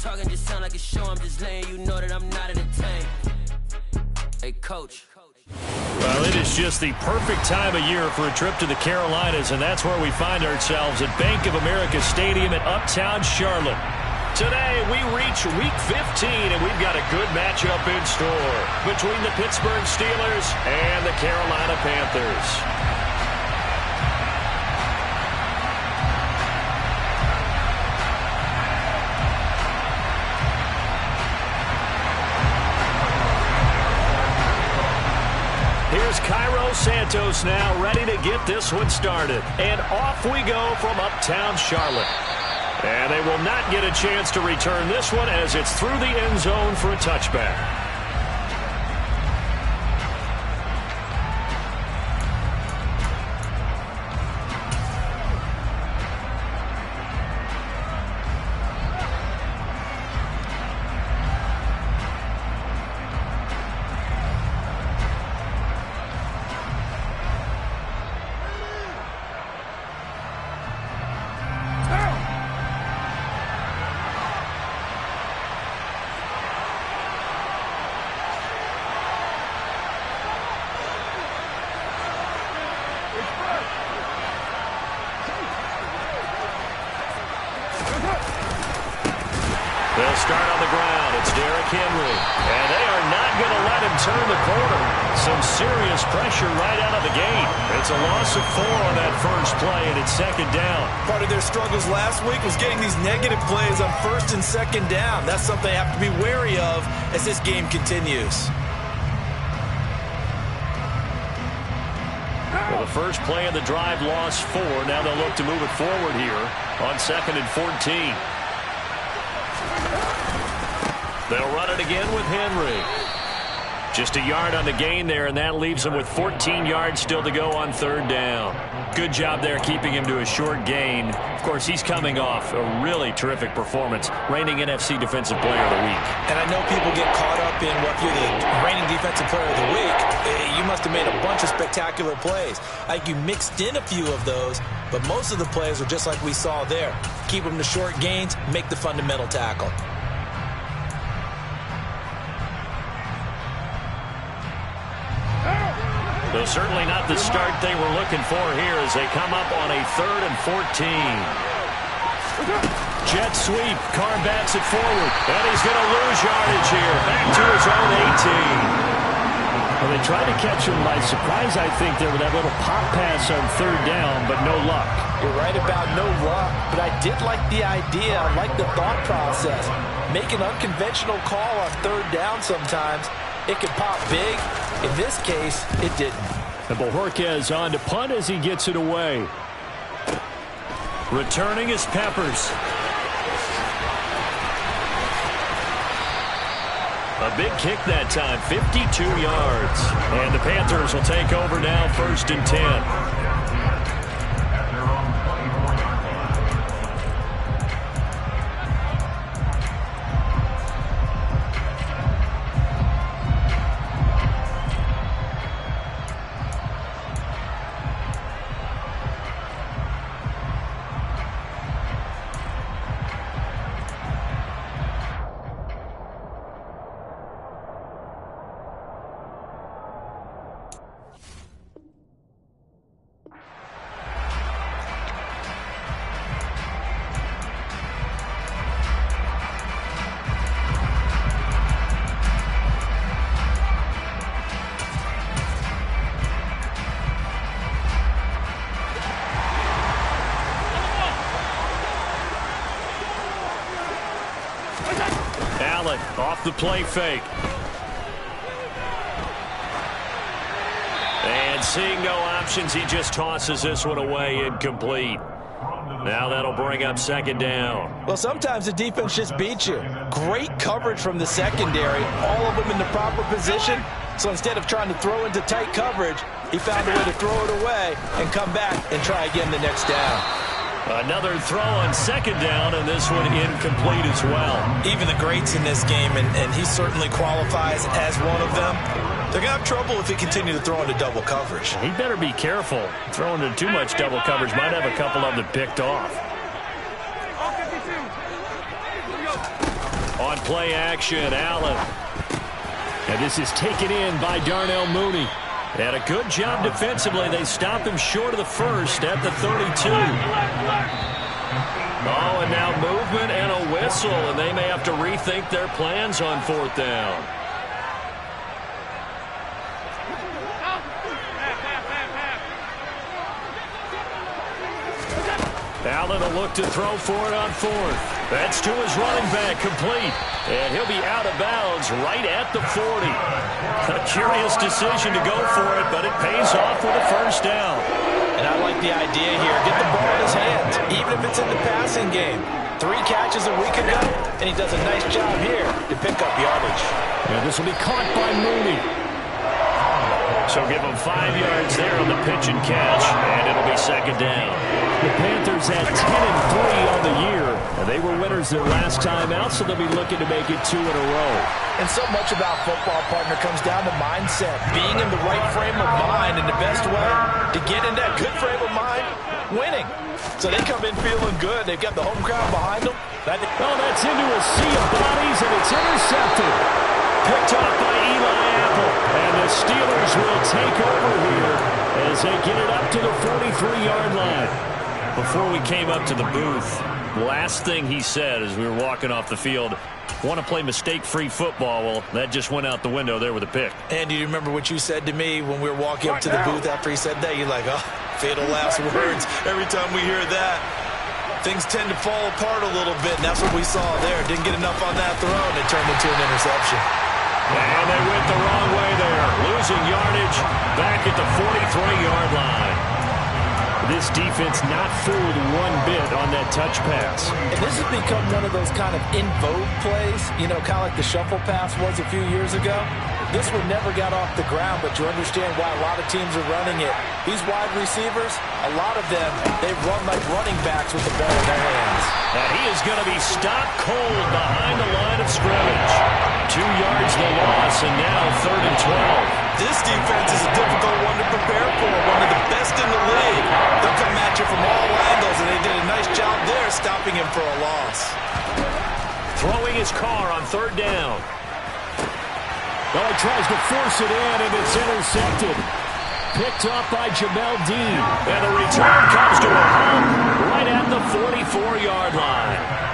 talking just sound like a show. I'm just letting you know that I'm not entertained. Hey, coach. Well, it is just the perfect time of year for a trip to the Carolinas, and that's where we find ourselves at Bank of America Stadium in Uptown Charlotte. Today, we reach Week 15, and we've got a good matchup in store between the Pittsburgh Steelers and the Carolina Panthers. Here's Cairo Santos now ready to get this one started. And off we go from Uptown Charlotte. And they will not get a chance to return this one as it's through the end zone for a touchback. They'll start on the ground. It's Derrick Henry. And they are not going to let him turn the corner. Some serious pressure right out of the gate. It's a loss of 4 on that first play, and it's second down. Part of their struggles last week was getting these negative plays on first and second down. That's something they have to be wary of as this game continues. Well, the first play of the drive lost 4. Now they'll look to move it forward here on 2nd and 14. They'll run it again with Henry. Just a yard on the gain there, and that leaves him with 14 yards still to go on 3rd down. Good job there keeping him to a short gain. Of course, he's coming off a really terrific performance, reigning NFC Defensive Player of the Week. And I know people get caught up in what you're the reigning Defensive Player of the Week. You must have made a bunch of spectacular plays. I think you mixed in a few of those, but most of the plays are just like we saw there. Keep them to short gains, make the fundamental tackle. So certainly not the start they were looking for here as they come up on a 3rd and 14. Jet sweep. Carr bats it forward. And he's going to lose yardage here. Back to his own 18. Well, they tried to catch him by surprise, I think, there with that little pop pass on 3rd down, but no luck. You're right about no luck, but I did like the idea. I like the thought process. Make an unconventional call on 3rd down sometimes. It can pop big. In this case, it didn't. And Bojorquez on to punt as he gets it away. Returning is Peppers. A big kick that time, 52 yards. And the Panthers will take over now, 1st and 10. Off the play fake. And seeing no options, he just tosses this one away, incomplete. Now that'll bring up 2nd down. Well, sometimes the defense just beats you. Great coverage from the secondary, all of them in the proper position. So instead of trying to throw into tight coverage, he found a way to throw it away and come back and try again the next down. Another throw on 2nd down, and this one incomplete as well. Even the greats in this game, and he certainly qualifies as one of them, they're going to have trouble if he continue to throw into double coverage. He better be careful. Throwing into too much double coverage might have a couple of them picked off. On play action, Allen. And this is taken in by Darnell Mooney. And a good job defensively. They stop him short of the first at the 32. Oh, and now movement and a whistle, and they may have to rethink their plans on 4th down. Allen will look to throw for it on 4th. That's to his running back, complete. And he'll be out of bounds right at the 40. A curious decision to go for it, but it pays off with a first down. And I like the idea here. Get the ball in his hands, even if it's in the passing game. 3 catches a week ago, and he does a nice job here to pick up yardage. And this will be caught by Mooney. So give him 5 yards there on the pitch and catch, and it'll be 2nd down. The Panthers had 10-3 on the year, and they were winners their last time out, so they'll be looking to make it 2 in a row. And so much about football, partner, comes down to mindset. Being in the right frame of mind, and the best way to get in that good frame of mind, winning. So they come in feeling good. They've got the home crowd behind them. That's into a sea of bodies, and it's intercepted. Picked off by Eli Apple. And the Steelers will take over here as they get it up to the 43-yard line. Before we came up to the booth, last thing he said as we were walking off the field, want to play mistake-free football. Well, that just went out the window there with a pick. And do you remember what you said to me when we were walking up to the booth after he said that? You're like, oh, fatal last words. Every time we hear that, things tend to fall apart a little bit, and that's what we saw there. Didn't get enough on that throw, and it turned into an interception. And they went the wrong way there, losing yardage back at the 43-yard line. This defense not fooled one bit on that touch pass. And this has become one of those kind of in vogue plays, you know, kind of like the shuffle pass was a few years ago. This one never got off the ground, but you understand why a lot of teams are running it. These wide receivers, a lot of them, they run like running backs with the ball in their hands. And he is going to be stopped cold behind the line of scrimmage. 2 yards the loss, and now 3rd and 12. This defense is a difficult one to prepare for, one of the best in the league. They'll come at you from all angles, and they did a nice job there stopping him for a loss. Throwing his car on 3rd down. Well, he tries to force it in, and it's intercepted. Picked off by Jamel Dean. And the return comes to a halt right at the 44-yard line.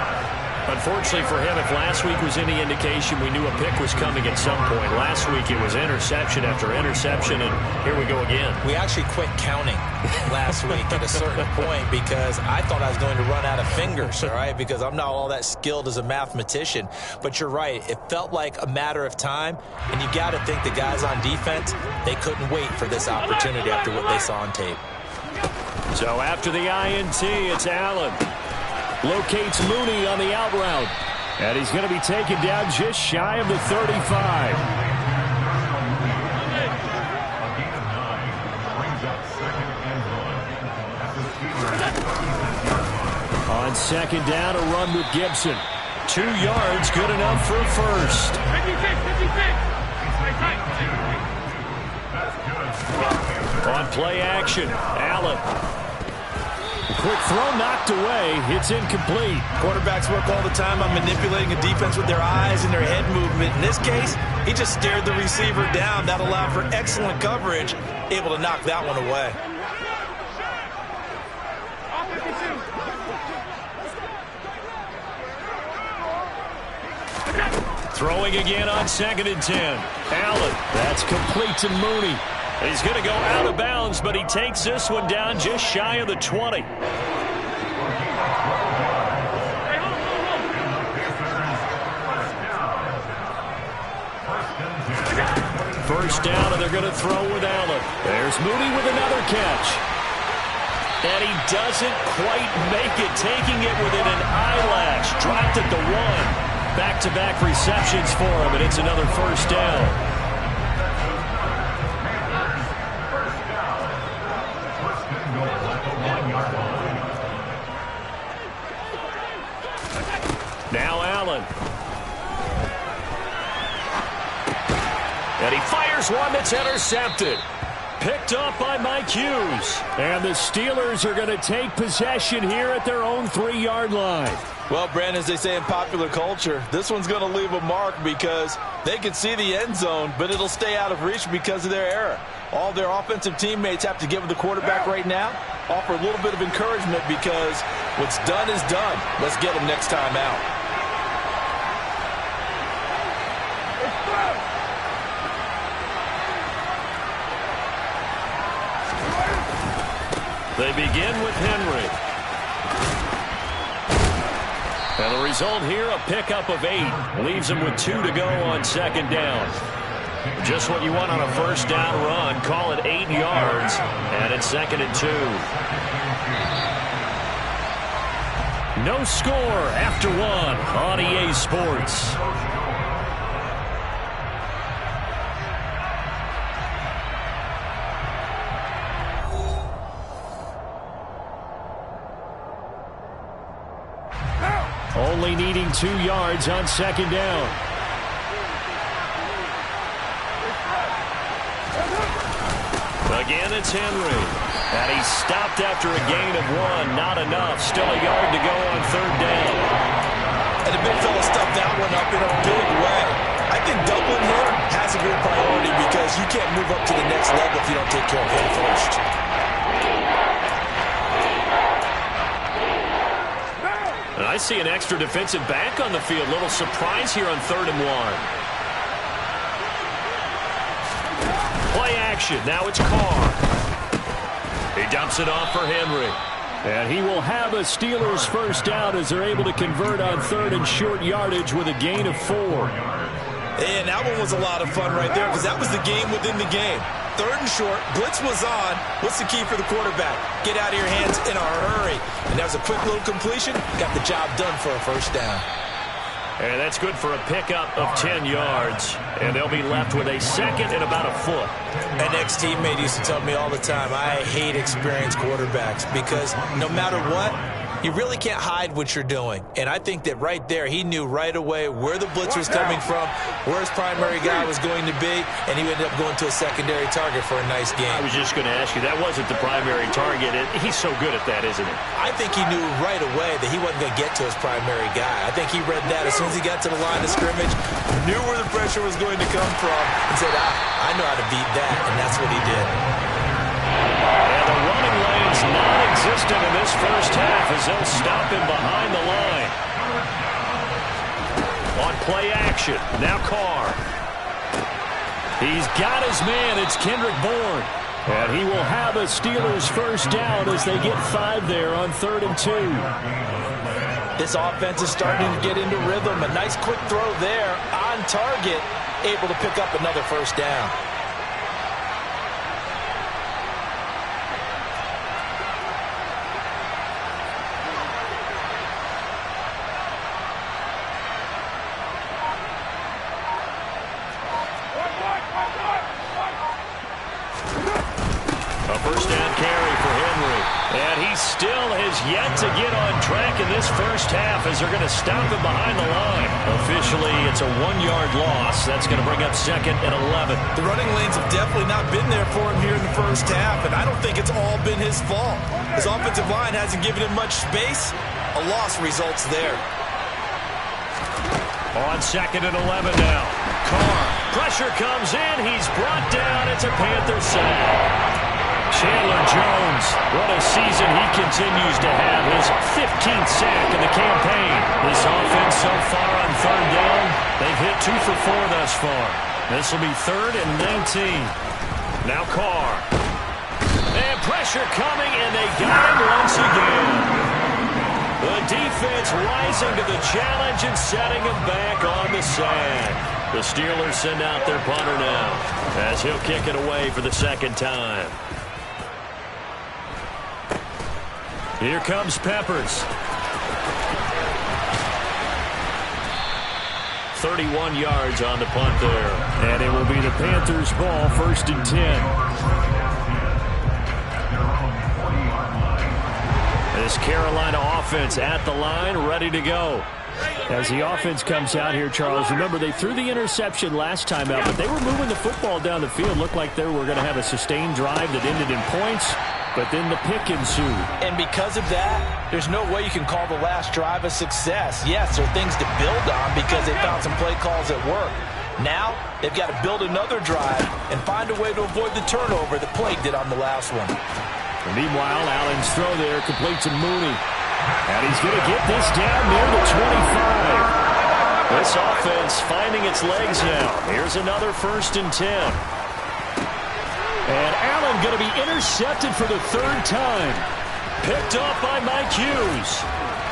Unfortunately for him, if last week was any indication, we knew a pick was coming at some point. Last week it was interception after interception, and here we go again. We actually quit counting last week at a certain point because I thought I was going to run out of fingers, all right, because I'm not all that skilled as a mathematician. But you're right. It felt like a matter of time, and you got to think the guys on defense, they couldn't wait for this opportunity after what they saw on tape. So after the INT, it's Allen. Locates Mooney on the out route. And he's going to be taken down just shy of the 35. On 2nd down, a run with Gibson. 2 yards, good enough for a first. On play action, Allen. Quick throw knocked away. It's incomplete. Quarterbacks work all the time on manipulating a defense with their eyes and their head movement. In this case, he just stared the receiver down. That allowed for excellent coverage, able to knock that one away. Throwing again on 2nd and 10. Allen. That's complete to Mooney. He's going to go out of bounds, but he takes this one down just shy of the 20. First down, and they're going to throw with Allen. There's Mooney with another catch. And he doesn't quite make it, taking it within an eyelash. Dropped at the 1. Back-to-back receptions for him, and it's another first down. Now Allen. And he fires one that's intercepted. picked up by Mike Hughes. And the Steelers are going to take possession here at their own 3-yard line. Well, Brandon, as they say in popular culture, this one's going to leave a mark because they can see the end zone, but it'll stay out of reach because of their error. All their offensive teammates have to give the quarterback right now, offer a little bit of encouragement because what's done is done. Let's get them next time out. They begin with Henry. And the result here, a pickup of 8. Leaves them with 2 to go on second down. Just what you want on a first down run. Call it 8 yards. And it's 2nd and 2. No score after 1 on EA Sports. Only needing 2 yards on second down. Again, it's Henry. And he's stopped after a gain of 1. Not enough. Still a yard to go on third down. And the big fella stuffed that one up in a big way. I think doubling him has a good priority because you can't move up to the next level if you don't take care of him first. I see an extra defensive back on the field. Little surprise here on 3rd and 1. Play action. Now it's Carr. He dumps it off for Henry. And he will have a Steelers first down as they're able to convert on 3rd and short yardage with a gain of 4. And that one was a lot of fun right there because that was the game within the game. 3rd and short, blitz was on. What's the key for the quarterback? Get out of your hands in a hurry. And that was a quick little completion. Got the job done for a first down. And that's good for a pickup of 10 yards. And they'll be left with a 2nd and about a foot. An ex-teammate used to tell me all the time, I hate experienced quarterbacks because no matter what, you really can't hide what you're doing. And I think that right there, he knew right away where the blitz was coming from, where his primary guy was going to be, and he ended up going to a secondary target for a nice game. I was just going to ask you, that wasn't the primary target. He's so good at that, isn't he? I think he knew right away that he wasn't going to get to his primary guy. I think he read that as soon as he got to the line of scrimmage, knew where the pressure was going to come from, and said, I know how to beat that, and that's what he did. And the running lane's non-existent in this first half as they'll stop him behind the line. On play action, now Carr. He's got his man, it's Kendrick Bourne. And he will have a Steelers first down as they get 5 there on 3rd and 2. This offense is starting to get into rhythm. A nice quick throw there on target, able to pick up another first down. Yet to get on track in this first half as they're going to stop him behind the line. Officially, it's a 1-yard loss. That's going to bring up 2nd and 11. The running lanes have definitely not been there for him here in the first half, and I don't think it's all been his fault. His offensive line hasn't given him much space. A loss results there. On 2nd and 11 now. Carr. Pressure comes in. He's brought down. It's a Panther sack. Chandler Jones, what a season he continues to have. His 15th sack in the campaign. This offense so far on 3rd down, they've hit 2 for 4 thus far. This will be 3rd and 19. Now Carr. And pressure coming, and they got him once again. The defense rising to the challenge and setting him back on the sack. The Steelers send out their punter now as he'll kick it away for the 2nd time. Here comes Peppers. 31 yards on the punt there. And it will be the Panthers' ball, 1st and 10. This Carolina offense at the line, ready to go. As the offense comes out here, Charles, remember they threw the interception last time out, but they were moving the football down the field. Looked like they were going to have a sustained drive that ended in points, but then the pick ensued. And because of that, there's no way you can call the last drive a success. Yes, there are things to build on because they found some play calls at work. Now, they've got to build another drive and find a way to avoid the turnover that plagued it on the last one. And meanwhile, Allen's throw there completes to Mooney. And he's going to get this down near the 25. This offense finding its legs now. Here's another 1st and 10. And Allen going to be intercepted for the 3rd time. Picked off by Mike Hughes.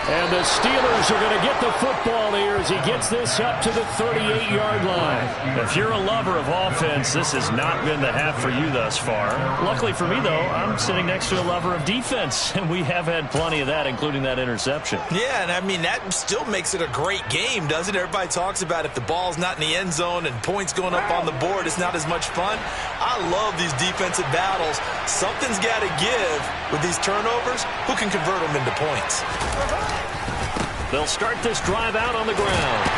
And the Steelers are going to get the football here as he gets this up to the 38-yard line. If you're a lover of offense, this has not been the half for you thus far. Luckily for me, though, I'm sitting next to a lover of defense, and we have had plenty of that, including that interception. Yeah, and I mean, that still makes it a great game, doesn't it? Everybody talks about if the ball's not in the end zone and points going up on the board, it's not as much fun. I love these defensive battles. Something's got to give with these turnovers. Who can convert them into points? They'll start this drive out on the ground.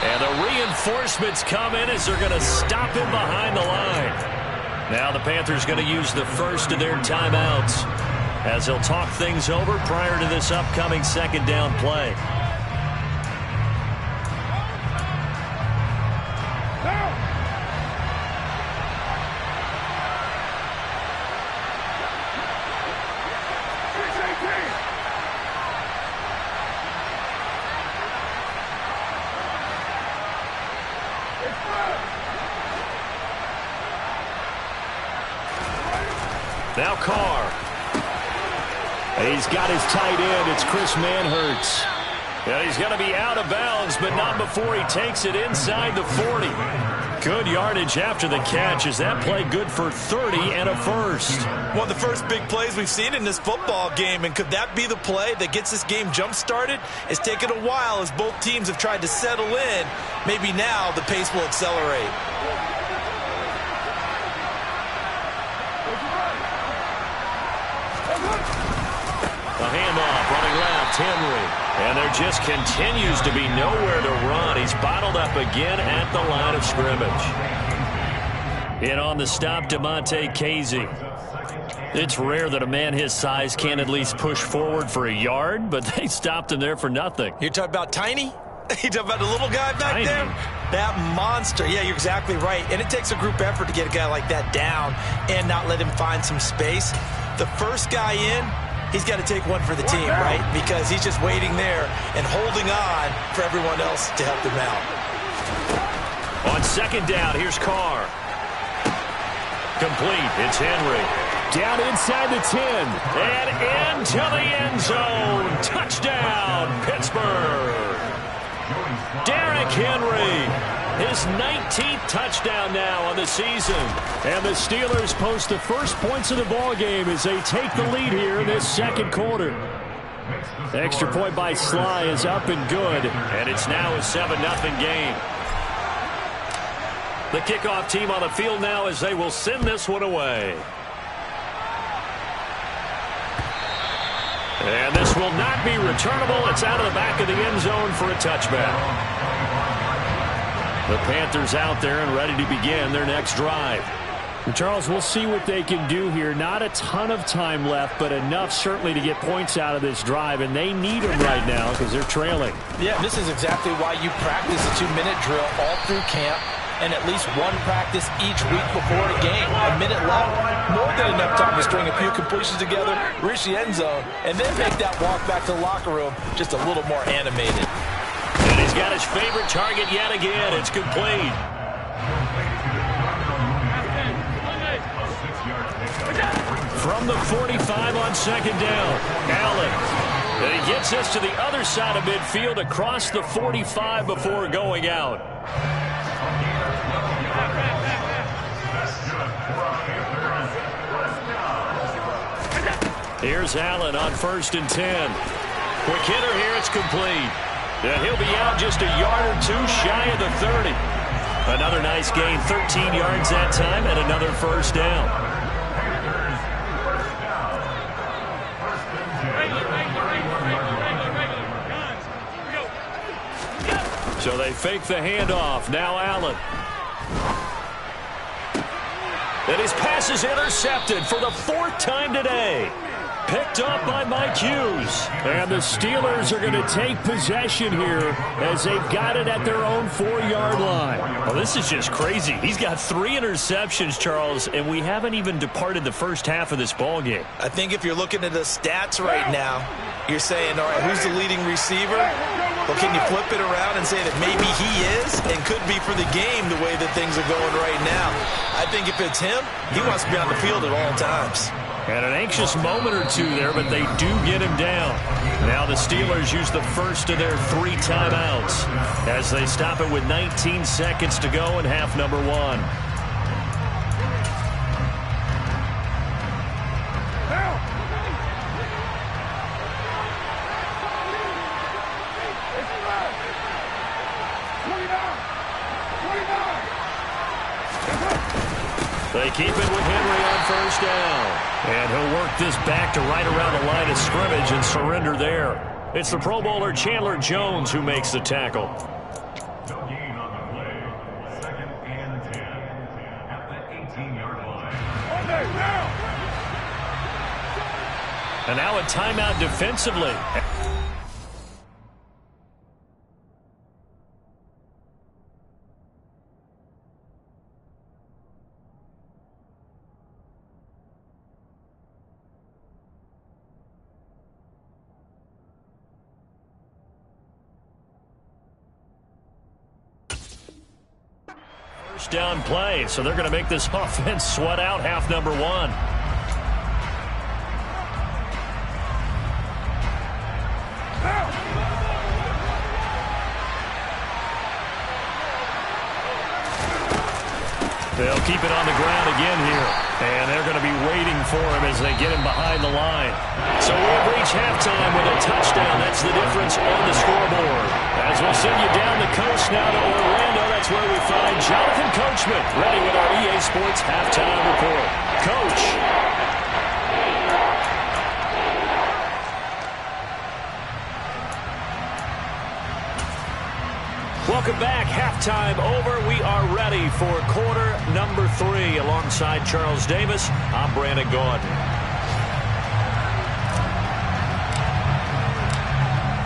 And the reinforcements come in as they're going to stop him behind the line. Now the Panthers going to use the first of their timeouts as they'll talk things over prior to this upcoming 2nd down play. Now Carr. He's got his tight end. It's Chris Manhertz. Yeah, he's going to be out of bounds, but not before he takes it inside the 40. Good yardage after the catch. Is that play good for 30 and a first? One of the first big plays we've seen in this football game, and could that be the play that gets this game jump-started? It's taken a while as both teams have tried to settle in. Maybe now the pace will accelerate. The handoff, running left, Henry. And there just continues to be nowhere to run. He's bottled up again at the line of scrimmage. In on the stop, DeMonte Casey. It's rare that a man his size can't at least push forward for a yard, but they stopped him there for nothing. You're talking about tiny? You talking about the little guy back Tiny. there? That monster. Yeah, you're exactly right. And it takes a group effort to get a guy like that down and not let him find some space. The first guy in, he's got to take one for the team, right? Because he's just waiting there and holding on for everyone else to help him out. On 2nd down, here's Carr. Complete. It's Henry. Down inside the 10. And into the end zone. Touchdown, Pittsburgh. Derrick Henry. His 19th touchdown now on the season. And the Steelers post the first points of the ball game as they take the lead here in this 2nd quarter. The extra point by Sly is up and good. And it's now a 7-0 game. The kickoff team on the field now as they will send this one away. And this will not be returnable. It's out of the back of the end zone for a touchback. The Panthers out there and ready to begin their next drive. And Charles, we'll see what they can do here. Not a ton of time left, but enough certainly to get points out of this drive, and they need them right now because they're trailing. Yeah, this is exactly why you practice a 2-minute drill all through camp and at least one practice each week before a game. A minute left, more than enough time to string a few completions together, reach the end zone, and then make that walk back to the locker room just a little more animated. And he's got his favorite target yet again. It's complete. From the 45 on 2nd down, Allen. And he gets us to the other side of midfield across the 45 before going out. Here's Allen on 1st and 10. Quick hitter here, it's complete. And he'll be out just a yard or two shy of the 30. Another nice gain, 13 yards that time, and another first down. So they fake the handoff. Now Allen. And his pass is intercepted for the 4th time today. Picked up by Mike Hughes. And the Steelers are going to take possession here as they've got it at their own 4-yard line. Well, this is just crazy. He's got 3 interceptions, Charles, and we haven't even departed the first half of this ball game. I think if you're looking at the stats right now, you're saying, all right, who's the leading receiver? Well, can you flip it around and say that maybe he is and could be for the game the way that things are going right now? I think if it's him, he wants to be on the field at all times. And an anxious moment or two there, but they do get him down. Now the Steelers use the first of their 3 timeouts as they stop it with 19 seconds to go in half number 1. They keep it with Henry on first down. And he'll work this back to right around the line of scrimmage and surrender there. It's the Pro Bowler Chandler Jones who makes the tackle. And now a timeout defensively. First down play, so they're going to make this offense sweat out half number 1. They'll keep it on the ground again here. And they're going to be waiting for him as they get him behind the line. So we've reached halftime with a touchdown. That's the difference on the scoreboard. As we'll send you down the coast now to Orlando, that's where we find Jonathan Coachman, ready with our EA Sports Halftime Report. Coach. Welcome back. Halftime over. We are ready for quarter number 3. Alongside Charles Davis, I'm Brandon Gordon.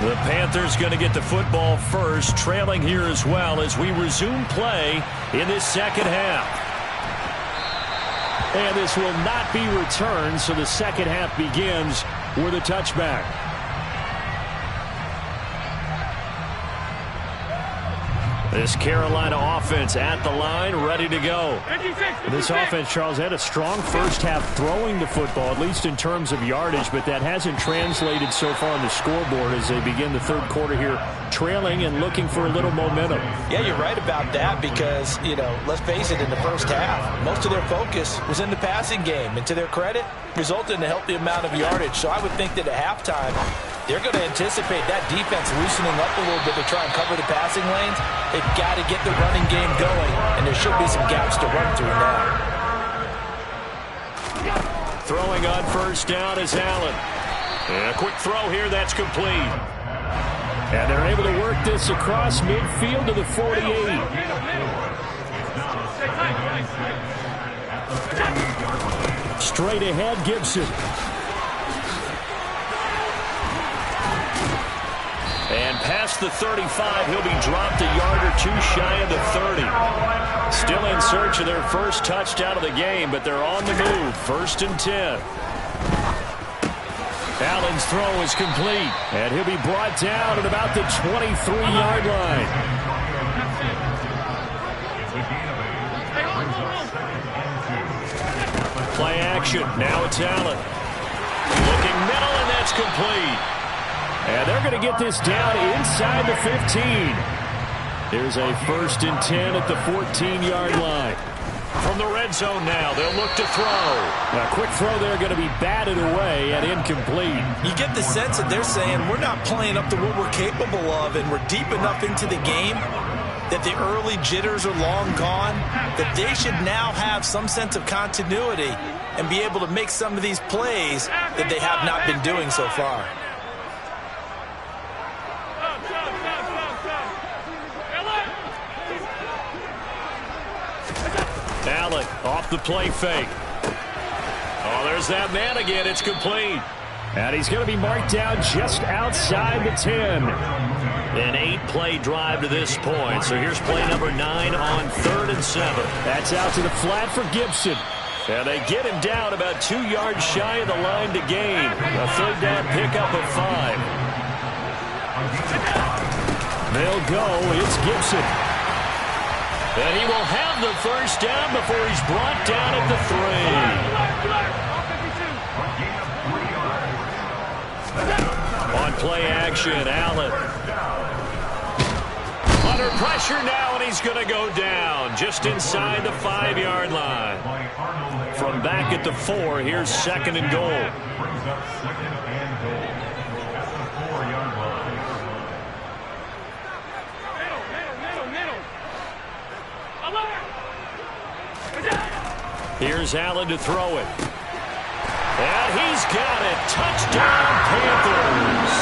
The Panthers going to get the football first, trailing here as well as we resume play in this second half. And this will not be returned, so the second half begins with a touchback. This Carolina offense at the line, ready to go. This offense, Charles, had a strong first half throwing the football, at least in terms of yardage, but that hasn't translated so far on the scoreboard as they begin the third quarter here, trailing and looking for a little momentum. Yeah, you're right about that because, let's face it, in the first half, most of their focus was in the passing game, and to their credit, resulted in a healthy amount of yardage. So I would think that at halftime, they're going to anticipate that defense loosening up a little bit to try and cover the passing lanes. They've got to get the running game going, and there should be some gaps to run through now. Throwing on first down is Allen. And a quick throw here, that's complete. And they're able to work this across midfield to the 48. Straight ahead, Gibson. And past the 35, he'll be dropped a yard or 2 shy of the 30. Still in search of their first touchdown of the game, but they're on the move. 1st and 10. Allen's throw is complete, and he'll be brought down at about the 23-yard line. Play action. Now it's Allen. Looking middle, and that's complete. And they're going to get this down inside the 15. Here's a 1st and 10 at the 14-yard line. From the red zone now, they'll look to throw. A quick throw there going to be batted away and incomplete. You get the sense that they're saying we're not playing up to what we're capable of, and we're deep enough into the game that the early jitters are long gone, that they should now have some sense of continuity and be able to make some of these plays that they have not been doing so far. Allen off the play fake. Oh, there's that man again. It's complete. And he's going to be marked down just outside the 10. An 8-play drive to this point. So here's play number 9 on 3rd and 7. That's out to the flat for Gibson. And they get him down about 2 yards shy of the line to gain. A 3rd down pickup of 5. They'll go. It's Gibson. And he will have the 1st down before he's brought down at the 3. On play action, Allen. Under pressure now, and he's going to go down just inside the 5-yard line. From back at the 4, here's 2nd and goal. Here's Allen to throw it. And he's got it. Touchdown, Panthers.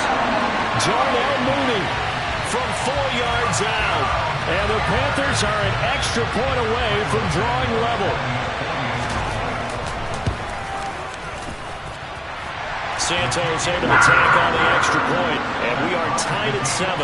Darnell Mooney from 4 yards out. And the Panthers are an extra point away from drawing level. Santos able to tack on the extra point. And we are tied at 7.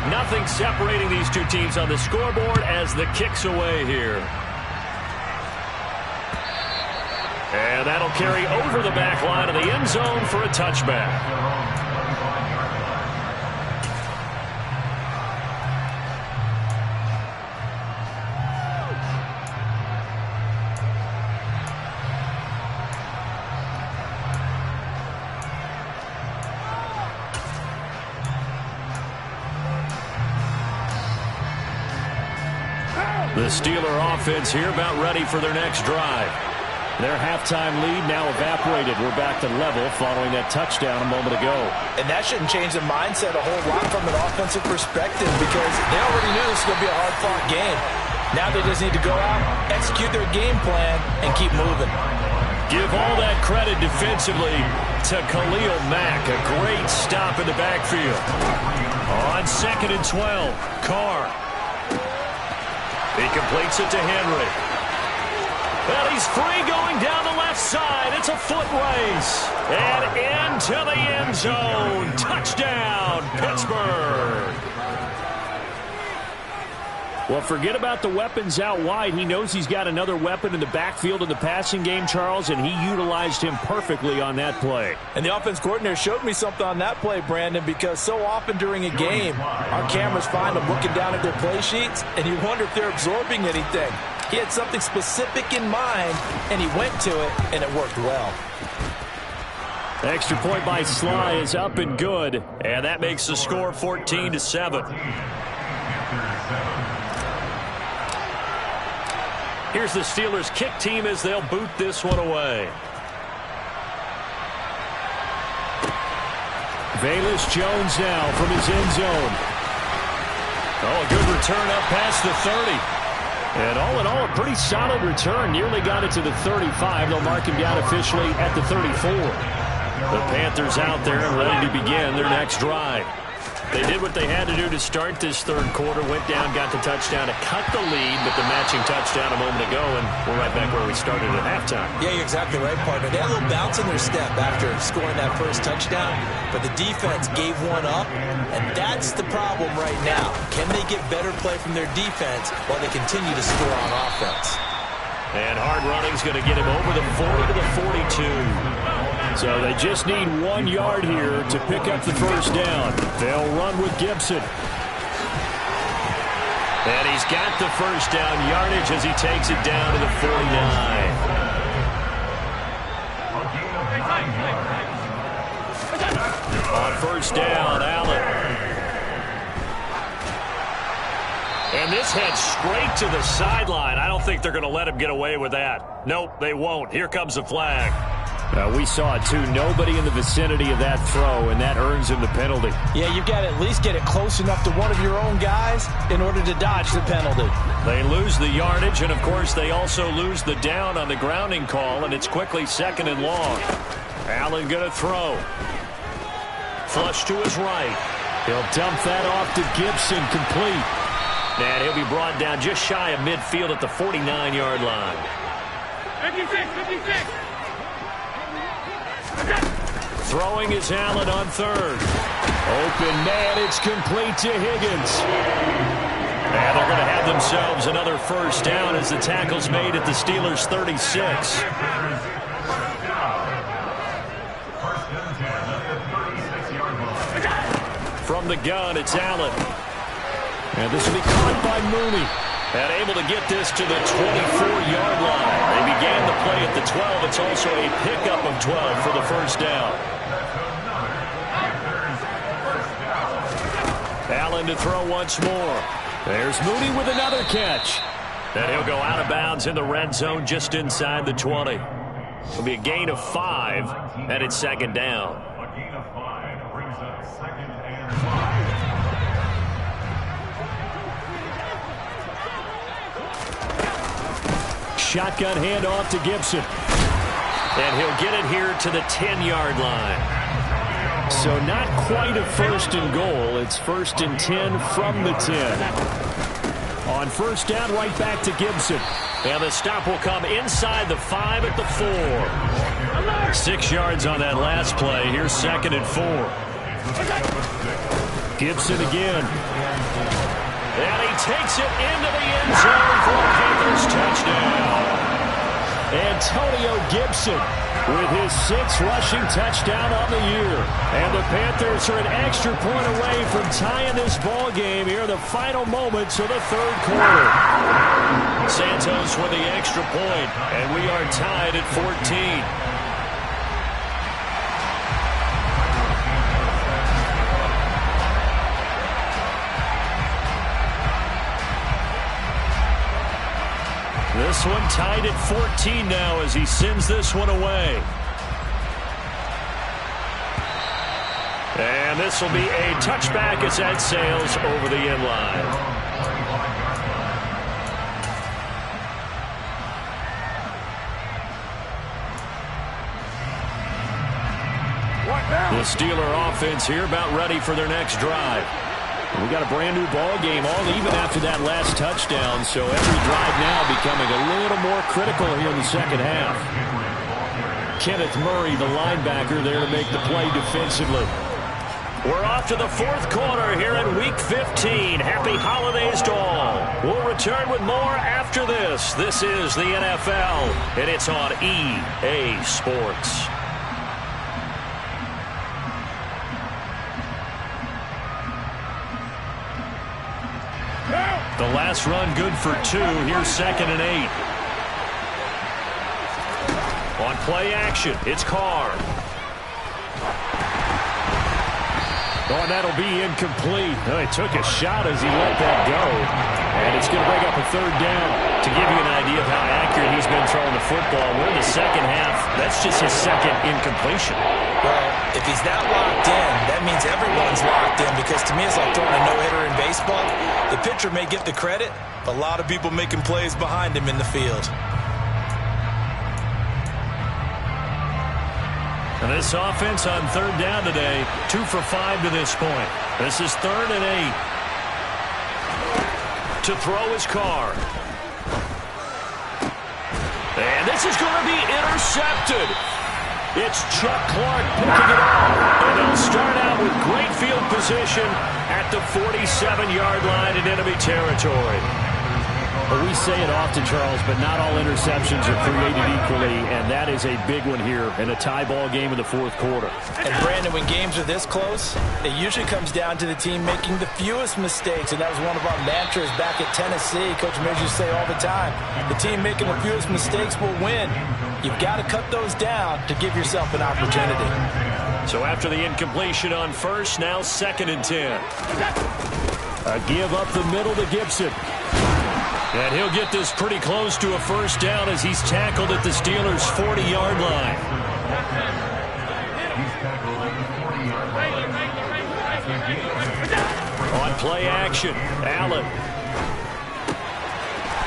Nothing separating these two teams on the scoreboard as the kick's away here. And that'll carry over the back line of the end zone for a touchback. The Steeler offense here about ready for their next drive. Their halftime lead now evaporated. We're back to level following that touchdown a moment ago. And that shouldn't change the mindset a whole lot from an offensive perspective because they already knew this was going to be a hard-fought game. Now they just need to go out, execute their game plan, and keep moving. Give all that credit defensively to Khalil Mack. A great stop in the backfield. On 2nd and 12, Carr. He completes it to Henry. Well, he's free going down the left side. It's a foot race. And into the end zone. Touchdown, Pittsburgh. Well, forget about the weapons out wide. He knows he's got another weapon in the backfield in the passing game, Charles, and he utilized him perfectly on that play. And the offense coordinator showed me something on that play, Brandon, because so often during a game, our cameras find them looking down at their play sheets, and you wonder if they're absorbing anything. He had something specific in mind, and he went to it, and it worked well. Extra point by Sly is up and good, and that makes the score 14-7. Here's the Steelers' kick team as they'll boot this one away. Velus Jones now from his end zone. Oh, a good return up past the 30. And all in all, a pretty solid return. Nearly got it to the 35. They'll mark him down officially at the 34. The Panthers out there and ready to begin their next drive. They did what they had to do to start this third quarter, went down, got the touchdown to cut the lead, but the matching touchdown a moment ago, and we're right back where we started at halftime. Yeah, you're exactly right, partner. They had a little bounce in their step after scoring that first touchdown, but the defense gave one up, and that's the problem right now. Can they get better play from their defense while they continue to score on offense? And hard running's going to get him over the 40 to the 42. So they just need 1 yard here to pick up the first down. They'll run with Gibson. And he's got the first down yardage as he takes it down to the 49. On first down, Allen. And this heads straight to the sideline. I don't think they're going to let him get away with that. Nope, they won't. Here comes the flag. We saw it, too. Nobody in the vicinity of that throw, and that earns him the penalty. Yeah, you've got to at least get it close enough to one of your own guys in order to dodge the penalty. They lose the yardage, and, of course, they also lose the down on the grounding call, and it's quickly 2nd and long. Allen going to throw. Flush to his right. He'll dump that off to Gibson, complete. And he'll be brought down just shy of midfield at the 49-yard line. 56. Throwing is Allen on 3rd. Open man, it's complete to Higgins. And they're going to have themselves another first down as the tackle's made at the Steelers' 36. From the gun, it's Allen. And this will be caught by Mooney. And able to get this to the 24-yard line. They began the play at the 12. It's also a pickup of 12 for the first down. Allen to throw once more. There's Mooney with another catch. And he'll go out of bounds in the red zone just inside the 20. It'll be a gain of 5, and it's 2nd down. A gain of 5 brings up 2nd and 5. Shotgun handoff to Gibson. And he'll get it here to the 10-yard line. So not quite a 1st and goal. It's 1st and 10 from the 10. On first down, right back to Gibson. And the stop will come inside the 5 at the 4. 6 yards on that last play. Here's 2nd and 4. Gibson again. And he takes it into the end zone for a Panthers touchdown. Antonio Gibson with his 6th rushing touchdown on the year. And the Panthers are an extra point away from tying this ball game here in the final moments of the 3rd quarter. Santos with the extra point, and we are tied at 14. This one tied at 14 now as he sends this one away. And this will be a touchback as that sails over the end line. The Steeler offense here about ready for their next drive. We got a brand new ball game, all even after that last touchdown, so every drive now becoming a little more critical here in the second half. Kenneth Murray, the linebacker, there to make the play defensively. We're off to the 4th quarter here in Week 15. Happy holidays to all. We'll return with more after this. This is the NFL, and it's on EA Sports. The last run good for 2. Here's 2nd and 8. On play action, it's Carr. Oh, and that'll be incomplete. Oh, he took a shot as he let that go. And it's going to bring up a 3rd down. To give you an idea of how accurate he's been throwing the football, we're in the second half. That's just his 2nd incompletion. Well, if he's not locked in, that means everyone's locked in, because to me it's like throwing a no-hitter in baseball. The pitcher may get the credit, but a lot of people making plays behind him in the field. And this offense on 3rd down today, 2 for 5 to this point. This is 3rd and 8. To throw his Carr. And this is going to be intercepted. It's Chuck Clark picking it up. And they'll start out with great field position at the 47-yard line in enemy territory. Well, we say it often, Charles, but not all interceptions are created equally, and that is a big one here in a tie ball game in the 4th quarter. And, Brandon, when games are this close, it usually comes down to the team making the fewest mistakes, and that was one of our mantras back at Tennessee. Coach Mears used to say all the time, the team making the fewest mistakes will win. You've got to cut those down to give yourself an opportunity. So after the incompletion on 1st, now 2nd and 10. A give up the middle to Gibson. And he'll get this pretty close to a 1st down as he's tackled at the Steelers' 40-yard line. He's tackled at the 40-yard line. On play action, Allen.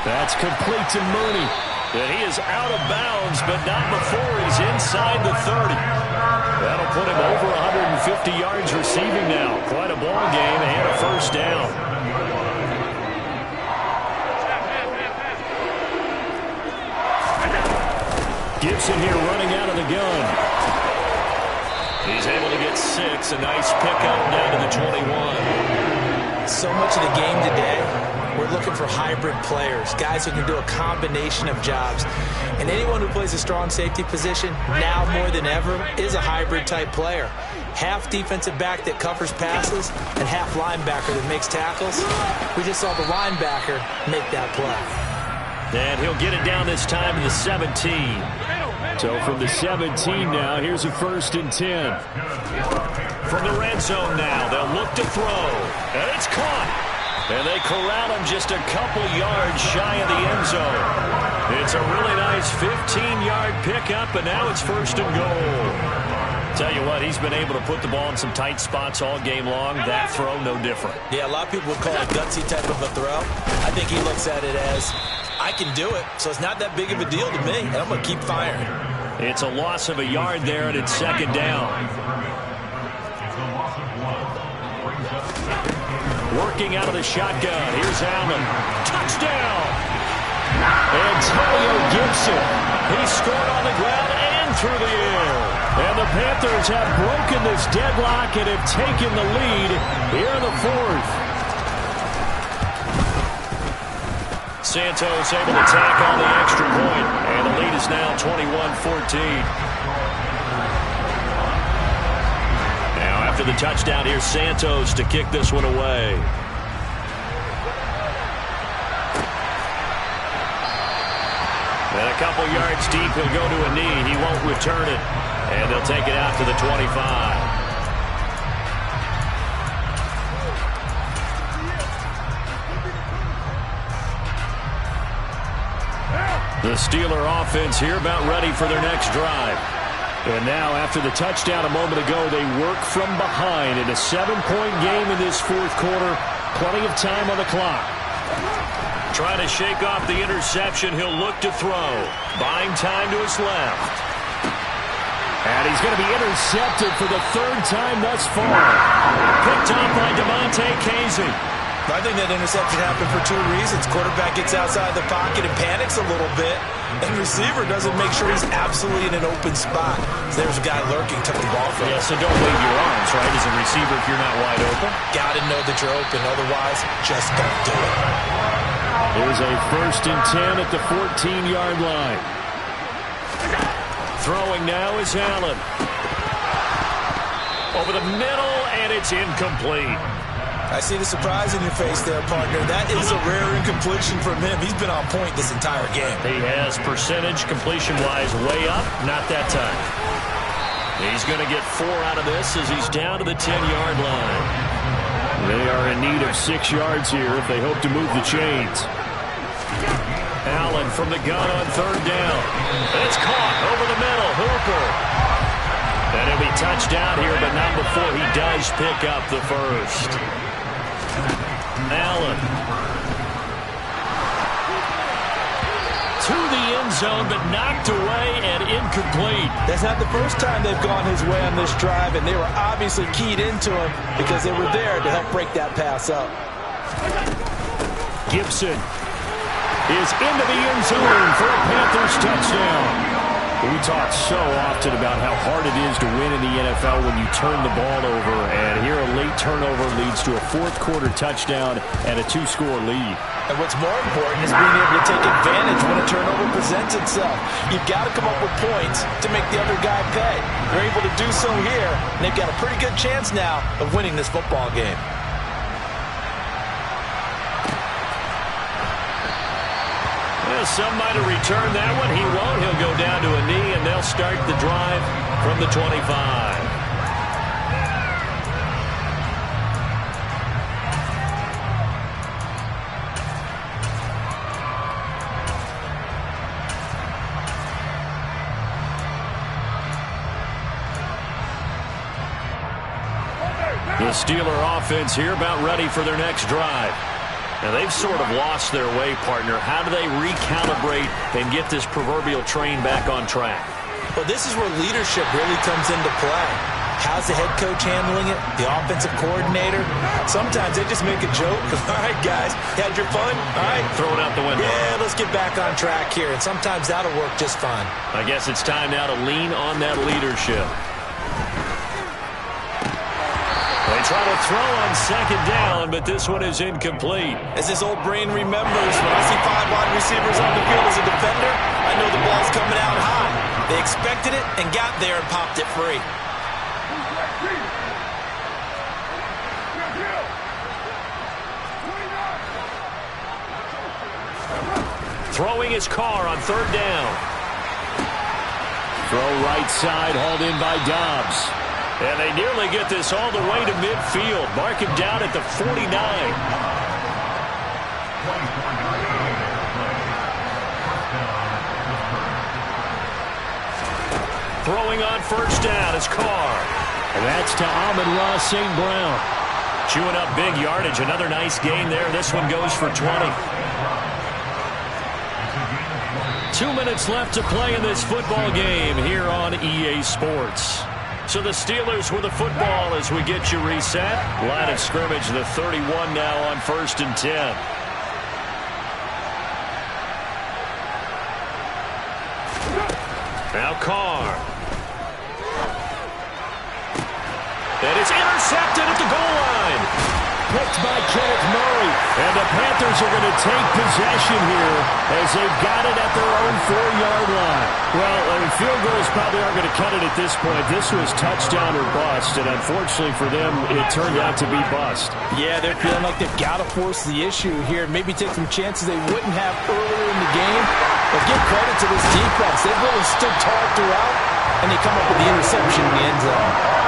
That's complete to Mooney. And he is out of bounds, but not before he's inside the 30. That'll put him over 150 yards receiving now. Quite a ball game and a first down. Gibson here running out of the gun. He's able to get 6. A nice pickup down to the 21. So much of the game today, we're looking for hybrid players, guys who can do a combination of jobs. And anyone who plays a strong safety position, now more than ever, is a hybrid type player. Half defensive back that covers passes and half linebacker that makes tackles. We just saw the linebacker make that play. And he'll get it down this time to the 17. So from the 17 now, here's a 1st and 10. From the red zone now, they'll look to throw. And it's caught. And they corral him just a couple yards shy of the end zone. It's a really nice 15-yard pickup, and now it's 1st and goal. Tell you what, he's been able to put the ball in some tight spots all game long. That throw, no different. Yeah, a lot of people would call it a gutsy type of a throw. I think he looks at it as, I can do it, so it's not that big of a deal to me, and I'm going to keep firing. It's a loss of a yard there, and it's 2nd down. Working out of the shotgun. Here's Allen. Touchdown! Antonio Gibson. He scored on the ground and through the air. And the Panthers have broken this deadlock and have taken the lead here in the 4th. Santos able to tack on the extra point. And the lead is now 21-14. After the touchdown, here's Santos to kick this one away. And a couple yards deep, he'll go to a knee. He won't return it. And they'll take it out to the 25. The Steeler offense here about ready for their next drive. And now, after the touchdown a moment ago, they work from behind in a 7-point game in this 4th quarter. Plenty of time on the clock. Trying to shake off the interception. He'll look to throw. Buying time to his left. And he's going to be intercepted for the 3rd time thus far. Picked off by Damontae Kazee. I think that interception happened for 2 reasons. Quarterback gets outside the pocket and panics a little bit. And receiver doesn't make sure he's absolutely in an open spot. So there's a guy lurking, took the ball from him. Yeah, so don't wave your arms, right, as a receiver if you're not wide open. Got to know that you're open. Otherwise, just don't do it. Here's a 1st and 10 at the 14-yard line. Throwing now is Allen. Over the middle, and it's incomplete. I see the surprise in your face there, partner. That is a rare incompletion from him. He's been on point this entire game. He has percentage completion-wise way up. Not that time. He's going to get 4 out of this as he's down to the 10-yard line. They are in need of 6 yards here if they hope to move the chains. Allen from the gun on 3rd down. It's caught over the middle. Hooper. And he'll be touched down here, but not before he does pick up the 1st. Allen. To the end zone, but knocked away and incomplete. That's not the first time they've gone his way on this drive, and they were obviously keyed into him because they were there to help break that pass up. Gibson is into the end zone for a Panthers touchdown. We talk so often about how hard it is to win in the NFL when you turn the ball over, and here a late turnover leads to a 4th quarter touchdown and a 2-score lead. And what's more important is being able to take advantage when a turnover presents itself. You've got to come up with points to make the other guy pay. They're able to do so here, and they've got a pretty good chance now of winning this football game. Some might have returned that one. He won't. He'll go down to a knee, and they'll start the drive from the 25. The Steeler offense here about ready for their next drive. Now, they've sort of lost their way, partner. How do they recalibrate and get this proverbial train back on track? Well, this is where leadership really comes into play. How's the head coach handling it? The offensive coordinator? Sometimes they just make a joke. All right, guys, had your fun? All right. Throw it out the window. Yeah, let's get back on track here. And sometimes that'll work just fine. I guess it's time now to lean on that leadership. They try to throw on second down, but this one is incomplete. As this old brain remembers, when I see 5 wide receivers on the field as a defender, I know the ball's coming out high. They expected it and got there and popped it free. Throwing his car on third down. Throw right side, hauled in by Dobbs. And they nearly get this all the way to midfield. Mark him down at the 49. Throwing on first down is Carr. And that's to Amon-Ra St. Brown. Chewing up big yardage. Another nice gain there. This one goes for 20. 2 minutes left to play in this football game here on EA Sports. So the Steelers with the football as we get you reset. Line of scrimmage, the 31 now on 1st and 10. Now Carr. And it's intercepted at the goal line. Picked by Kenneth Murray. And the Panthers are going to take possession here as they've got it at their own 4-yard line. Well, field goals probably aren't going to cut it at this point. This was touchdown or bust, and unfortunately for them, it turned out to be bust. Yeah, they're feeling like they've got to force the issue here. Maybe take some chances they wouldn't have earlier in the game. But give credit to this defense. They've really stood tall throughout, and they come up with the interception in the end zone.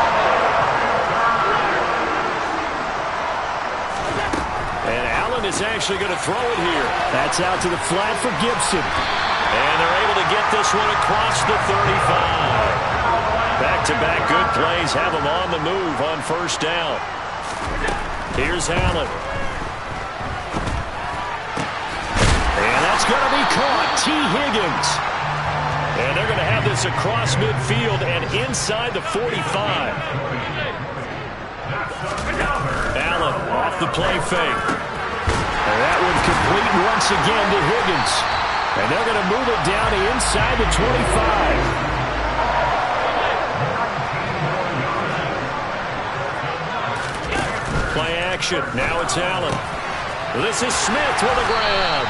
Is actually going to throw it here. That's out to the flat for Gibson. And they're able to get this one across the 35. Back-to-back good plays have them on the move on first down. Here's Allen. And that's going to be caught. T. Higgins. And they're going to have this across midfield and inside the 45. Allen off the play fake. And that one complete once again to Higgins. And they're going to move it down to inside the 25. Play action. Now it's Allen. This is Smith with a grab.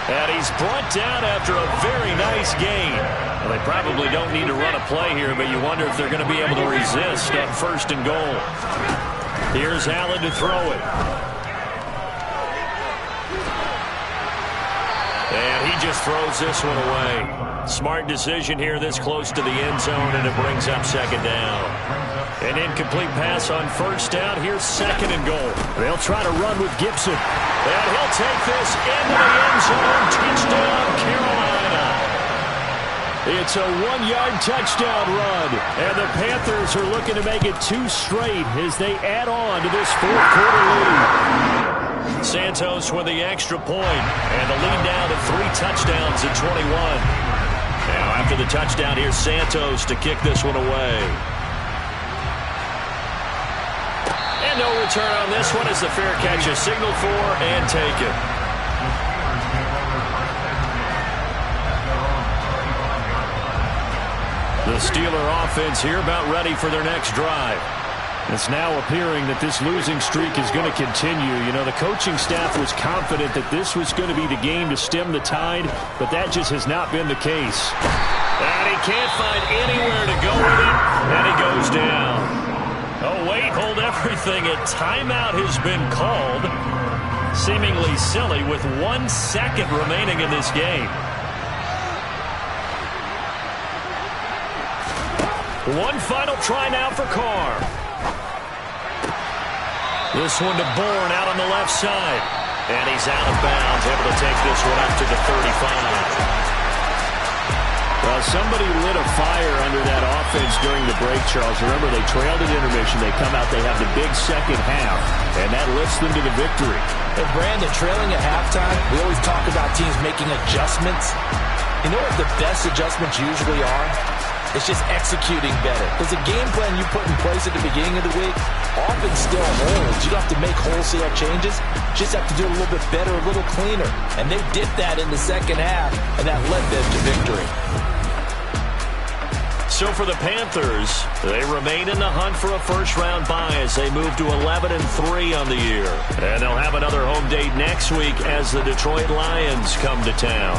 And he's brought down after a very nice gain. Well, they probably don't need to run a play here, but you wonder if they're going to be able to resist on 1st and goal. Here's Allen to throw it. And he just throws this one away. Smart decision here this close to the end zone, and it brings up second down. An incomplete pass on first down. Here's 2nd and goal. They'll try to run with Gibson. And he'll take this into the end zone. Touchdown, Carolina. It's a 1-yard touchdown run. And the Panthers are looking to make it 2 straight as they add on to this 4th-quarter lead. Santos with the extra point, and the lead down to 3 touchdowns at 21. Now after the touchdown, here's Santos to kick this one away. And no return on this one as the fair catch is signaled for and taken. The Steeler offense here about ready for their next drive. It's now appearing that this losing streak is going to continue. You know, the coaching staff was confident that this was going to be the game to stem the tide, but that just has not been the case. And he can't find anywhere to go with it, and he goes down. Oh, wait, hold everything. A timeout has been called. Seemingly silly with 1 second remaining in this game. One final try now for Carr. This one to Bourne out on the left side. And he's out of bounds, able to take this one up to the 35. Well, somebody lit a fire under that offense during the break, Charles. Remember, they trailed at intermission. They come out, they have the big second half, and that lifts them to the victory. And Brandon, trailing at halftime, we always talk about teams making adjustments. You know what the best adjustments usually are? It's just executing better. Because the game plan you put in place at the beginning of the week often still holds. You don't have to make wholesale changes. You just have to do it a little bit better, a little cleaner. And they did that in the second half, and that led them to victory. So for the Panthers, they remain in the hunt for a first-round bye as they move to 11-3 on the year. And they'll have another home date next week as the Detroit Lions come to town.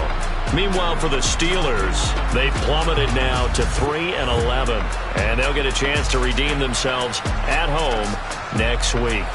Meanwhile, for the Steelers, they've plummeted now to 3-11. And they'll get a chance to redeem themselves at home next week.